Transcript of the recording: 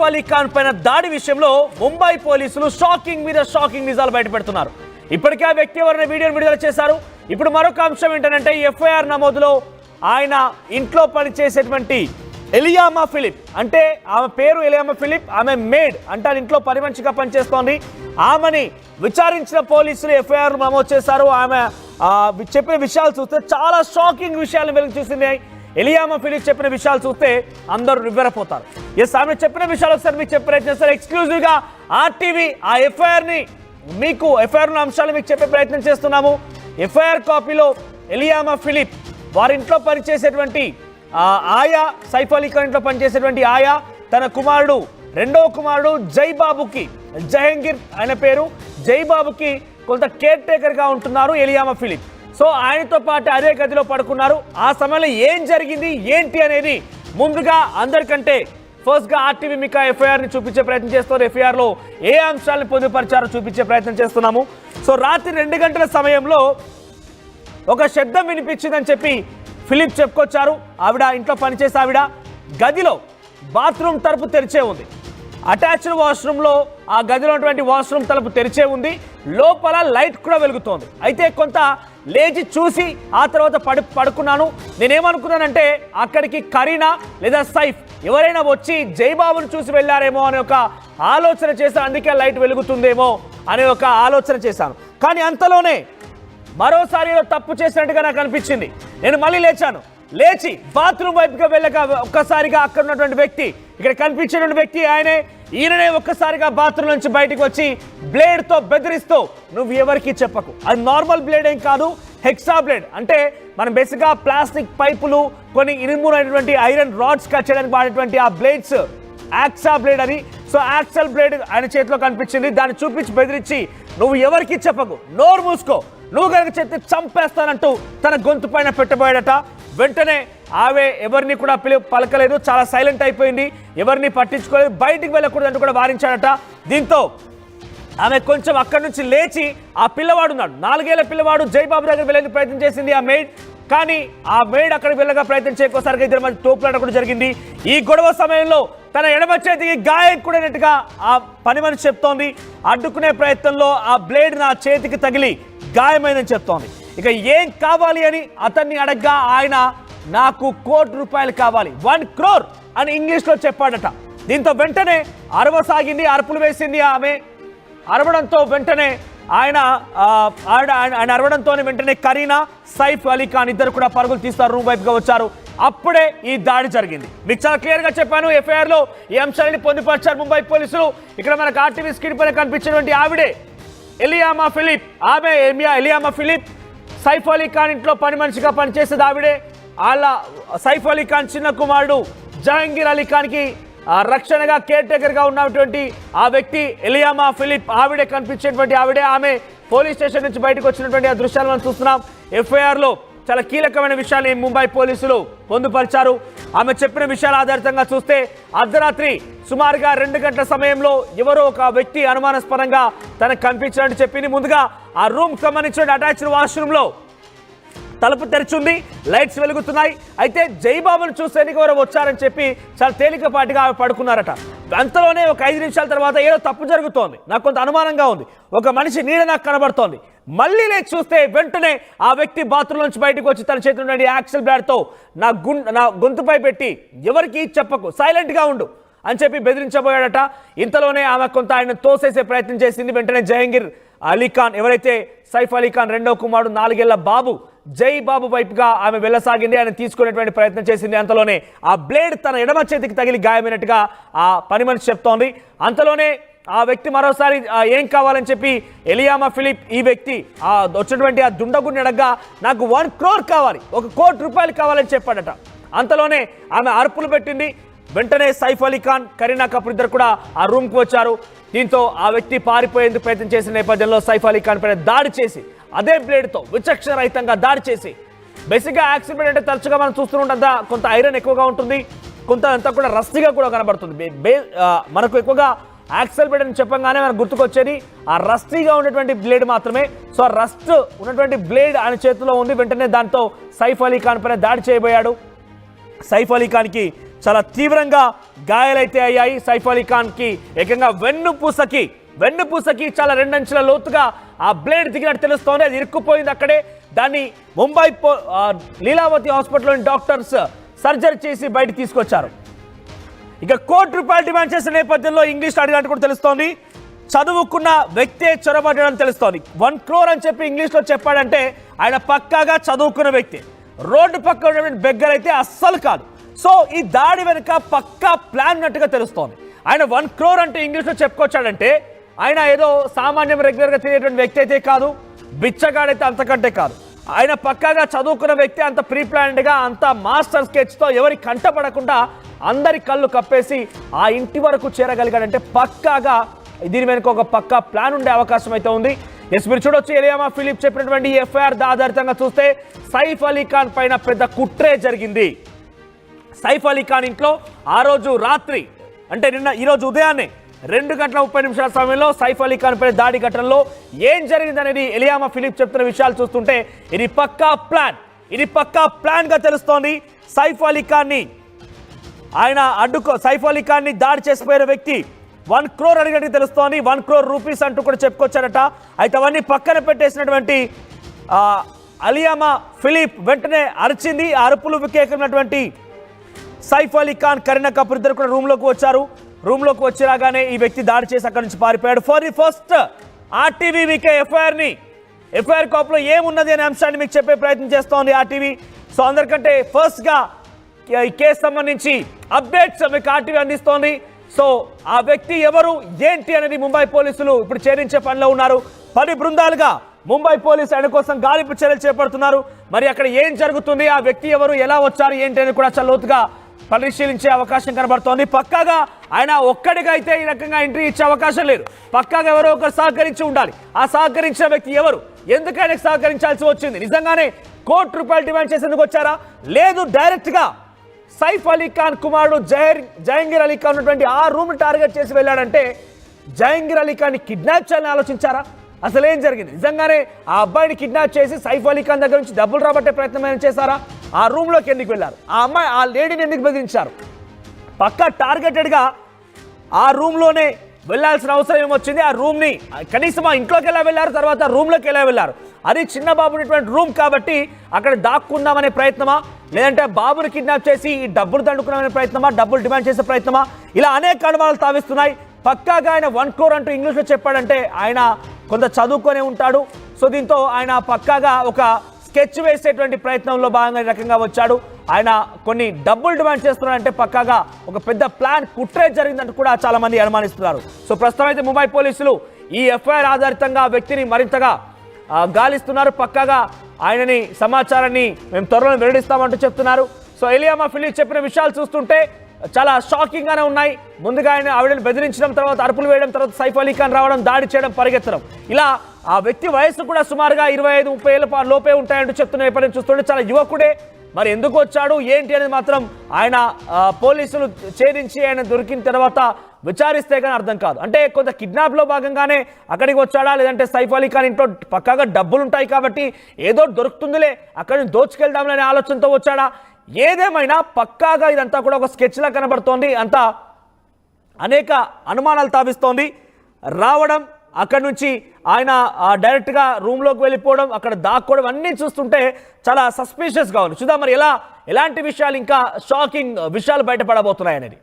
అలీ ఖాన్ పైన దాడి విషయంలో ముంబై పోలీసులు షాకింగ్ మీద షాకింగ్ నిజాలు బయటపెడుతున్నారు. ఇప్పటికే ఆ వ్యక్తి ఎవరైనా వీడియోను విడుదల చేశారు. ఇప్పుడు మరొక అంశం ఏంటంటే ఎఫ్ఐఆర్ నమోదులో ఆయన ఇంట్లో పనిచేసేటువంటి ఎలియామా ఫిలిప్, అంటే ఆమె పేరు ఎలియామా ఫిలిప్, ఆమె మేడ్ అంటే ఇంట్లో పని మనిషిగా పనిచేస్తోంది. ఆమెని విచారించిన పోలీసులు ఎఫ్ఐఆర్ నమోదు చేశారు. ఆమె చెప్పిన విషయాలు చూస్తే చాలా షాకింగ్ విషయాలు వెలుగు చూస్తున్నాయి. ఎలియామా ఫిలిప్ చెప్పిన విషయాలు చూస్తే అందరూ నివ్వెరపోతారు. ఎస్, ఆమె చెప్పిన విషయాలు ఒకసారి మీకు చెప్పే ప్రయత్నం చేస్తారు. ఎక్స్క్లూజివ్గా ఆర్టీవీ ఆ ఎఫ్ఐఆర్ అంశాలు మీకు చెప్పే ప్రయత్నం చేస్తున్నాము. ఎఫ్ఐఆర్ కాపీలో ఎలియామా ఫిలిప్ వారింట్లో పనిచేసేటువంటి ఆయా, సైఫ్ అలీ ఖాన్ ఇంట్లో పనిచేసేటువంటి ఆయా, తన కుమారుడు రెండవ కుమారుడు జైబాబుకి, జహంగీర్ ఆయన పేరు, జైబాబుకి కొంత కేర్ టేకర్గా ఉంటున్నారు ఎలియామా ఫిలిప్. సో ఆయనతో పాటు అదే గదిలో పడుకున్నారు. ఆ సమయంలో ఏం జరిగింది ఏంటి అనేది ముందుగా అందరికంటే ఫస్ట్గా ఆర్టీవీ మీకు ఎఫ్ఐఆర్ని చూపించే ప్రయత్నం చేస్తున్నారు. ఎఫ్ఐఆర్లో ఏ అంశాలను పొందుపరిచారో చూపించే ప్రయత్నం చేస్తున్నాము. సో రాత్రి 2 గంటల సమయంలో ఒక శబ్దం వినిపించిందని చెప్పి ఫిలిప్ చెప్పుకొచ్చారు. ఆవిడ ఇంట్లో పనిచేసే ఆవిడ గదిలో బాత్రూమ్ తలుపు తెరిచే ఉంది. అటాచ్డ్ వాష్రూమ్లో ఆ గదిలో ఉన్నటువంటి వాష్రూమ్ తలుపు తెరిచే ఉంది. లోపల లైట్ కూడా వెలుగుతోంది. అయితే కొంత లేచి చూసి ఆ తర్వాత పడుకున్నాను. నేనేమనుకున్నానంటే అక్కడికి కరీనా లేదా సైఫ్ ఎవరైనా వచ్చి జైబాబును చూసి వెళ్ళారేమో అనే ఒక ఆలోచన చేశాను. అందుకే లైట్ వెలుగుతుందేమో అనే ఒక ఆలోచన చేశాను. కానీ అంతలోనే మరోసారి తప్పు చేసినట్టుగా నాకు అనిపించింది. నేను మళ్ళీ లేచి బాత్రూమ్ వైపుగా వెళ్ళక ఒక్కసారిగా అక్కడ ఉన్నటువంటి వ్యక్తి, ఇక్కడ కనిపించినటువంటి వ్యక్తి ఈయననే ఒక్కసారిగా బాత్రూమ్ నుంచి బయటకు వచ్చి బ్లేడ్తో బెదిరిస్తూ, నువ్వు ఎవరికి చెప్పకు, అది నార్మల్ బ్లేడ్ ఏం కాదు, హెక్సా బ్లేడ్, అంటే మనం బేసిక్గా ప్లాస్టిక్ పైపులు కొన్ని ఇనుమునటువంటి ఐరన్ రాడ్స్ కట్ చేయడానికి వాడేటువంటి ఆ బ్లేడ్స్ యాక్సా బ్లేడ్ అని. సో యాక్సల్ బ్లేడ్ ఆయన చేతిలో కనిపించింది. దాన్ని చూపించి బెదిరించి, నువ్వు ఎవరికి చెప్పకు, నోరు మూసుకో, నువ్వు కనుక చెప్తే చంపేస్తానంటూ తన గొంతు పైన పెట్టబోయాడట. వెంటనే ఆమె ఎవరిని కూడా పలకలేదు, చాలా సైలెంట్ అయిపోయింది, ఎవరిని పట్టించుకోలేదు, బయటికి వెళ్ళకూడదంటూ కూడా వారించాడట. దీంతో ఆమె కొంచెం అక్కడి నుంచి లేచి ఆ పిల్లవాడు ఉన్నాడు, 4 ఏళ్ల పిల్లవాడు జైబాబు దగ్గర వెళ్ళే ప్రయత్నం చేసింది ఆ మెయిడ్. కానీ ఆ మెయిడ్ అక్కడికి వెళ్ళగా ప్రయత్నం చేయకోసరికి ఇద్దరు మధ్య తోపులాట కూడా జరిగింది. ఈ గొడవ సమయంలో తన ఎడమ చేతికి గాయం కూడినట్టుగా ఆ పని మనిషి చెప్తోంది. అడ్డుకునే ప్రయత్నంలో ఆ బ్లేడ్ నా చేతికి తగిలి గాయమైందని చెప్తోంది. ఇక ఏం కావాలి అని అతన్ని అడగ్గా ఆయన, నాకు ₹1,00,00,000 కావాలి, 1 crore అని ఇంగ్లీష్లో చెప్పాడట. దీంతో వెంటనే అరవసాగింది, అరుపులు వేసింది ఆమె. అరవడంతో వెంటనే ఆయన అరవడంతో వెంటనే కరీనా, సైఫ్ అలీ ఖాన్ ఇద్దరు కూడా పరుగులు తీస్తారు, రూమ్ వైపుగా వచ్చారు. అప్పుడే ఈ దాడి జరిగింది. మీకు చాలా క్లియర్గా చెప్పాను. ఎఫ్ఐఆర్లో ఈ అంశాలని పొందుపరిచారు ముంబై పోలీసులు. ఇక్కడ మనకు ఆర్టీవీ స్క్రీన్ పైన కనిపించినటువంటి ఆవిడే ఎలియామా ఫిలిప్. ఎలియామా ఫిలిప్ సైఫ్ అలీ ఖాన్ ఇంట్లో పని మనిషిగా పనిచేసేది ఆవిడే. వాళ్ళ సైఫ్ అలీ ఖాన్ చిన్న కుమారుడు జహంగీర్ అలీ ఖాన్కి రక్షణగా కేర్ టేకర్గా ఉన్నటువంటి ఆ వ్యక్తి ఎలియామా ఫిలిప్, ఆవిడే కనిపించేటువంటి ఆవిడే. ఆమె పోలీస్ స్టేషన్ నుంచి బయటకు వచ్చినటువంటి ఆ దృశ్యాలు మనం చూస్తున్నాం. ఎఫ్ఐఆర్లో చాలా కీలకమైన విషయాలు ముంబై పోలీసులు పొందుపరిచారు. ఆమె చెప్పిన విషయాల ఆధారితంగా చూస్తే అర్ధరాత్రి సుమారుగా 2 గంటల సమయంలో ఎవరో ఒక వ్యక్తి అనుమానాస్పదంగా తనకు కనిపించినట్టు చెప్పింది. ముందుగా ఆ రూమ్ సంబంధించిన అటాచ్డ్ వాష్రూమ్లో తలుపు తెరిచింది, లైట్స్ వెలుగుతున్నాయి. అయితే జైబాబును చూసేందుకు ఎవరో వచ్చారని చెప్పి చాలా తేలికపాటిగా ఆమె పడుకున్నారట. అంతలోనే ఒక 5 నిమిషాల తర్వాత ఏదో తప్పు జరుగుతోంది, నాకు కొంత అనుమానంగా ఉంది, ఒక మనిషి నీడ నాకు కనబడుతోంది. మళ్ళీ లేచి చూస్తే వెంటనే ఆ వ్యక్తి బాత్రూమ్ నుంచి బయటకు వచ్చి తన చేతిలో ఉన్న యాక్సల్ బ్లేడ్తో నా గొంతుపై పెట్టి, ఎవరికి చెప్పకు, సైలెంట్గా ఉండు అని చెప్పి బెదిరించబోయాడట. ఇంతలోనే ఆమె కొంత ఆయన తోసేసే ప్రయత్నం చేసింది. వెంటనే జహంగీర్ అలీ ఖాన్, ఎవరైతే సైఫ్ అలీ ఖాన్ రెండో కుమారుడు 4 ఏళ్ల బాబు జై బాబు వైపుగా ఆమె వెళ్ళసాగింది, ఆయన తీసుకునేటువంటి ప్రయత్నం చేసింది. అంతలోనే ఆ బ్లేడ్ తన ఎడమ చేతికి తగిలి గాయమైనట్టుగా ఆ పని మనిషి చెప్తోంది. అంతలోనే ఆ వ్యక్తి మరోసారి ఏం కావాలని చెప్పి ఎలియామా ఫిలిప్ ఈ వ్యక్తి వచ్చినటువంటి ఆ దుండగుడిని అడగ్గా, నాకు 1 crore కావాలి, ₹1,00,00,000 కావాలని చెప్పాడట. అంతలోనే ఆమె అరుపులు పెట్టింది. వెంటనే సైఫ్ అలీ ఖాన్, కరీనా కపూర్ ఇద్దరు కూడా ఆ రూమ్కి వచ్చారు. దీంతో ఆ వ్యక్తి పారిపోయేందుకు ప్రయత్నం చేసిన నేపథ్యంలో సైఫ్ అలీ ఖాన్ పైన దాడి చేసి, అదే బ్లేడ్తో విచక్షణ రహితంగా దాడి చేసి, బేసిక్గా యాక్సిడెంట్ అంటే తరచుగా మనం చూస్తుంటే కొంత ఐరన్ ఎక్కువగా ఉంటుంది, కొంత అంతా కూడా రస్టీగా కూడా కనబడుతుంది. మనకు ఎక్కువగా యాక్సల్ బ్లేడ్ అని చెప్పగానే మనకు గుర్తుకొచ్చేది ఆ రస్టీగా ఉన్నటువంటి బ్లేడ్ మాత్రమే. సో ఆ రస్ట్ ఉన్నటువంటి బ్లేడ్ ఆయన చేతిలో ఉంది. వెంటనే దాంతో సైఫ్ అలీ ఖాన్ పైన దాడి చేయబోయాడు. సైఫ్ అలీ ఖాన్కి చాలా తీవ్రంగా గాయాలైతే అయ్యాయి. సైఫ్ అలీ ఖాన్కి ఏకంగా వెన్నుపూసకి చాలా 2 అంచుల లోతుగా ఆ బ్లేడ్ దిగినట్టు తెలుస్తోంది. అది ఇరుక్కుపోయింది అక్కడే. దాన్ని ముంబై లీలావతి హాస్పిటల్లోని డాక్టర్స్ సర్జరీ చేసి బయట తీసుకొచ్చారు. ఇక ₹1,00,00,000 డిమాండ్ చేసిన నేపథ్యంలో ఇంగ్లీష్ అడిగినట్టు కూడా తెలుస్తోంది. చదువుకున్న వ్యక్తే చొరబడ్డాడని తెలుస్తోంది. 1 crore అని చెప్పి ఇంగ్లీష్లో చెప్పాడంటే ఆయన పక్కాగా చదువుకున్న వ్యక్తి. రోడ్డు పక్క ఉన్నటువంటి బెగ్గర్ అయితే అస్సలు కాదు. సో ఈ దాడి వెనుక పక్కా ప్లాన్ ఉన్నట్టుగా తెలుస్తోంది. ఆయన 1 crore అంటే ఇంగ్లీష్లో చెప్పుకొచ్చాడంటే ఆయన ఏదో సామాన్యం రెగ్యులర్గా తినేటువంటి వ్యక్తి అయితే కాదు, బిచ్చగాడైతే అంతకంటే కాదు. ఆయన పక్కాగా చదువుకున్న వ్యక్తి. అంత ప్రీ ప్లాన్డ్గా, అంత మాస్టర్ స్కెచ్తో ఎవరి కంటపడకుండా అందరి కళ్ళు కప్పేసి ఆ ఇంటి వరకు చేరగలిగాడంటే పక్కాగా దీని వెనుక ఒక పక్కా ప్లాన్ ఉండే అవకాశం అయితే ఉంది. ఎస్, మీరు చూడొచ్చు ఎలియామా ఫిలిప్ చెప్పినటువంటి ఎఫ్ఐఆర్ ఆధారితంగా చూస్తే సైఫ్ అలీ ఖాన్ పైన పెద్ద కుట్రే జరిగింది. సైఫ్ అలీ ఖాన్ ఇంట్లో ఆ రోజు రాత్రి అంటే ఈరోజు ఉదయాన్నే 2:30 సమయంలో సైఫ్ అలీ ఖాన్ పై దాడి ఘటనలో ఏం జరిగిందనేది ఎలియామా ఫిలిప్ చెప్తున్న విషయాలు చూస్తుంటే ఇది పక్కా ప్లాన్ గా తెలుస్తోంది. సైఫ్ అలీ ఖాన్ని దాడి చేసిపోయిన వ్యక్తి 1 crore అడిగినట్టు తెలుస్తోంది. 1 crore రూపీస్ అంటూ కూడా చెప్పుకొచ్చారట. అయితే అవన్నీ పక్కన పెట్టేసినటువంటి ఎలియామా ఫిలిప్ వెంటనే అరిచింది. ఆ అరుపులు వికేకమైనటువంటి సైఫ్ అలీ ఖాన్, కరీనా కపూర్ ఇద్దరు కూడా రూమ్లోకి వచ్చి రాగానే ఈ వ్యక్తి దాడి చేసి అక్కడి నుంచి పారిపోయాడు. ఫర్ ది ఫస్ట్ ఆర్టీవీ మీకే ఎఫ్ఐఆర్ కాపీలో ఏమున్నది అనే అంశాన్ని మీకు చెప్పే ప్రయత్నం చేస్తోంది ఆర్టీవీ. సో అందరికంటే ఫస్ట్గా ఈ కేసు సంబంధించి అప్డేట్స్ మీకు ఆర్టీవీ అందిస్తోంది. సో ఆ వ్యక్తి ఎవరు ఏంటి అనేది ముంబై పోలీసులు ఇప్పుడు ఛేదించే పనిలో ఉన్నారు. 10 బృందాలుగా ముంబై పోలీసు ఆయన కోసం గాలింపు చర్యలు చేపడుతున్నారు. మరి అక్కడ ఏం జరుగుతుంది, ఆ వ్యక్తి ఎవరు, ఎలా వచ్చారు, ఏంటి అని కూడా చాలా లోతుగా పరిశీలించే అవకాశం కనబడుతోంది. పక్కాగా ఆయన ఒక్కడిగా అయితే ఈ రకంగా ఎంట్రీ ఇచ్చే అవకాశం లేదు. పక్కాగా ఎవరో ఒకరు సహకరించి ఉండాలి. ఆ సహకరించిన వ్యక్తి ఎవరు, ఎందుకు ఆయనకు సహకరించాల్సి వచ్చింది, నిజంగానే ₹1,00,00,000 డిమాండ్ చేసేందుకు వచ్చారా, లేదు డైరెక్ట్గా సైఫ్ అలీ ఖాన్ కుమారుడు జహంగీర్ అలీ ఖాన్ ఉన్నటువంటి ఆ రూమ్ టార్గెట్ చేసి వెళ్ళాడంటే జహంగీర్ అలీ ఖాన్ని కిడ్నాప్ చేయాలని ఆలోచించారా, అసలు ఏం జరిగింది, నిజంగానే ఆ అబ్బాయిని కిడ్నాప్ చేసి సైఫ్ అలీ ఖాన్ దగ్గర నుంచి డబ్బులు రాబట్టే ప్రయత్నం ఏమైనా చేశారా, ఆ రూమ్లోకి ఎందుకు వెళ్ళారు, ఆ లేడీని ఎందుకు బెదిరించారు, పక్కా టార్గెటెడ్గా ఆ రూమ్లోనే వెళ్ళాల్సిన అవసరం ఏమొచ్చింది, ఆ రూమ్ని కనీసం ఆ ఇంట్లోకి ఎలా వెళ్ళారు, తర్వాత రూమ్లోకి ఎలా వెళ్ళారు, అది చిన్న బాబు ఉన్నటువంటి రూమ్ కాబట్టి అక్కడ దాక్కుందామనే ప్రయత్నమా, లేదంటే బాబుని కిడ్నాప్ చేసి ఈ డబ్బులు దండుకున్నామనే ప్రయత్నమా, డబ్బులు డిమాండ్ చేసే ప్రయత్నమా, ఇలా అనేక అనుమానాలు తావిస్తున్నాయి. పక్కాగా ఆయన 1 crore అంటూ ఇంగ్లీష్లో చెప్పాడంటే ఆయన కొంత చదువుకొనే ఉంటాడు. సో దీంతో ఆయన పక్కాగా ఒక స్కెచ్ వేసేటువంటి ప్రయత్నంలో భాగంగా ఈ రకంగా వచ్చాడు. ఆయన కొన్ని డబ్బులు డిమాండ్ చేస్తున్నారంటే పక్కాగా ఒక పెద్ద ప్లాన్ కుట్రే జరిగిందంటూ కూడా చాలా మంది అనుమానిస్తున్నారు. సో ప్రస్తుతం అయితే ముంబై పోలీసులు ఈ ఎఫ్ఐఆర్ ఆధారితంగా వ్యక్తిని మరింతగా గాలిస్తున్నారు. పక్కాగా ఆయనని సమాచారాన్ని మేము త్వరలో వెల్లడిస్తామంటూ చెప్తున్నారు. సో ఎలియామా ఫిలిప్ చెప్పిన విషయాలు చూస్తుంటే చాలా షాకింగ్ గానే ఉన్నాయి. ముందుగా ఆవిడని బెదిరించడం, తర్వాత అరుపులు వేయడం, తర్వాత సైఫ్ అలీ ఖాన్ రావడం, దాడి చేయడం, పరిగెత్తడం, ఇలా ఆ వ్యక్తి వయసు కూడా సుమారుగా 25-30 ఏళ్ళ లోపే ఉంటాయంటూ చెప్తున్న నేపథ్యం చూస్తుంటే చాలా యువకుడే. మరి ఎందుకు వచ్చాడు ఏంటి అనేది మాత్రం ఆయన పోలీసులు ఛేదించి ఆయన దొరికిన తర్వాత విచారిస్తే కానీ అర్థం కాదు. అంటే కొంత కిడ్నాప్లో భాగంగానే అక్కడికి వచ్చాడా, లేదంటే సైఫ్ అలీ ఖాన్ ఇంట్లో పక్కాగా డబ్బులు ఉంటాయి కాబట్టి ఏదో దొరుకుతుందిలే అక్కడి నుంచి దోచుకెళ్దాంలనే ఆలోచనతో వచ్చాడా, ఏదేమైనా పక్కాగా ఇదంతా కూడా ఒక స్కెచ్లా కనబడుతోంది. అంతా అనేక అనుమానాలు తావిస్తోంది. రావడం, అక్కడి నుంచి ఆయన డైరెక్ట్గా రూమ్లోకి వెళ్ళిపోవడం, అక్కడ దాక్కోవడం అన్నీ చూస్తుంటే చాలా సస్పీషియస్గా ఉంది. చూద్దాం మరి ఎలాంటి విషయాలు ఇంకా షాకింగ్ విషయాలు బయటపడబోతున్నాయి అనేది.